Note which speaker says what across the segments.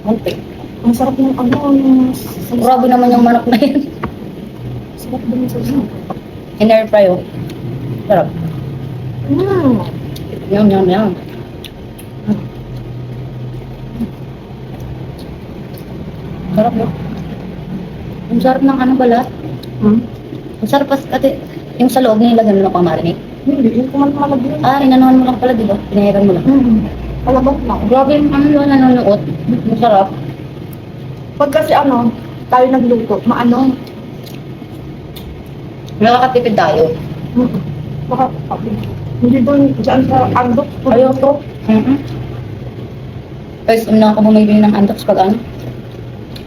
Speaker 1: Konti.
Speaker 2: Ang sarap ng ano, yung
Speaker 1: Grabe naman yung manok na yun.
Speaker 2: sarap din sa iyo.
Speaker 1: In-air fry oh. Sarap.
Speaker 2: Hmm.
Speaker 1: Yum, yum, yum. Sarap yun. Ang sarap ng ano balat.
Speaker 2: Hmm?
Speaker 1: Ang sarap kasi yung sa loob nilagyan mo ng pamarinate.
Speaker 2: Hindi, yung kumalagyan.
Speaker 1: Ah, inanuhan mo lang pala, di ba? Pinahiran mo lang.
Speaker 2: Palabas lang.
Speaker 1: Grabe yung ano yun, nanonood. Ang sarap.
Speaker 2: Pag kasi ano, tayo nagluto, maano,
Speaker 1: Nakakatipid tayo.
Speaker 2: baka, hindi doon, dyan sa andok.
Speaker 1: Ayoko. Guys, una ako bumibili ng antox pag ano.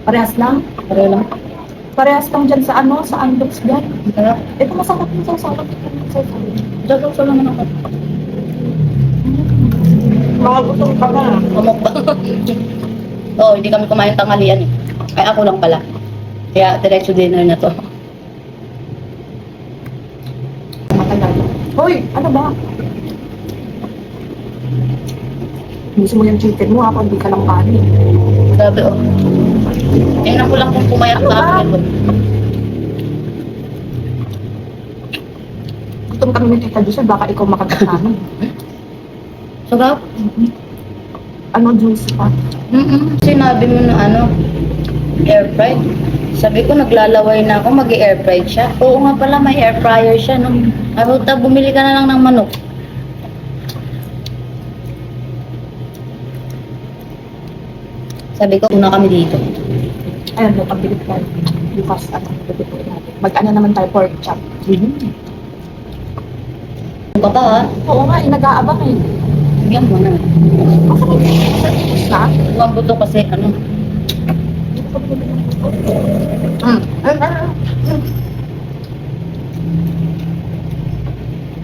Speaker 2: Parehas lang.
Speaker 1: Pareho lang.
Speaker 2: Parehas lang dyan sa ano, sa andoks dyan.
Speaker 1: Ang sarap.
Speaker 2: Ito masarap yung sausawan. Ito yung sausawan.
Speaker 1: Dagdag sa lang ako.
Speaker 2: Mga gutom ka na.
Speaker 1: Kumukbang. Oo, hindi kami kumain tanghalian eh. Ay, ako lang pala. Kaya, diretso dinner na to.
Speaker 2: Matagal. Hoy, ano ba? Gusto mo yung chicken mo, ako hindi ka lang kanin.
Speaker 1: Grabe oh. Tingnan ko lang kung pumayat
Speaker 2: Ano
Speaker 1: ka
Speaker 2: ba?
Speaker 1: ako.
Speaker 2: Gutom kami ni Tita Giselle, baka ikaw makagat namin.
Speaker 1: Sarap.
Speaker 2: Ano, juicy pa.
Speaker 1: Sinabi mo na ano, air fried. Sabi ko, naglalaway na ako, mag-air fried siya. Oo nga pala, may air fryer siya. No? Abuta, bumili ka na lang ng manok. Sabi ko, una kami dito.
Speaker 2: Ayan, may pagbilit tayo. Bukas, ano, tututuin natin. Mag-ano naman tayo, pork chop.
Speaker 1: Ano ka pa ha?
Speaker 2: Oo nga, nag-aabang eh.
Speaker 1: Bigyan mo na.
Speaker 2: Asa may service na?
Speaker 1: Huwag buto kasi ano.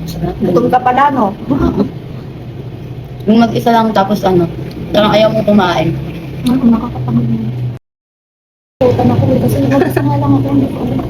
Speaker 1: Sarap.
Speaker 2: Gutom ka pala, no?
Speaker 1: Yung mag-isa lang tapos ano, parang ayaw mo kumain.
Speaker 2: Nakakapagod na. Putan ako eh, kasi mag-isa nga lang ako. Hindi ko alam.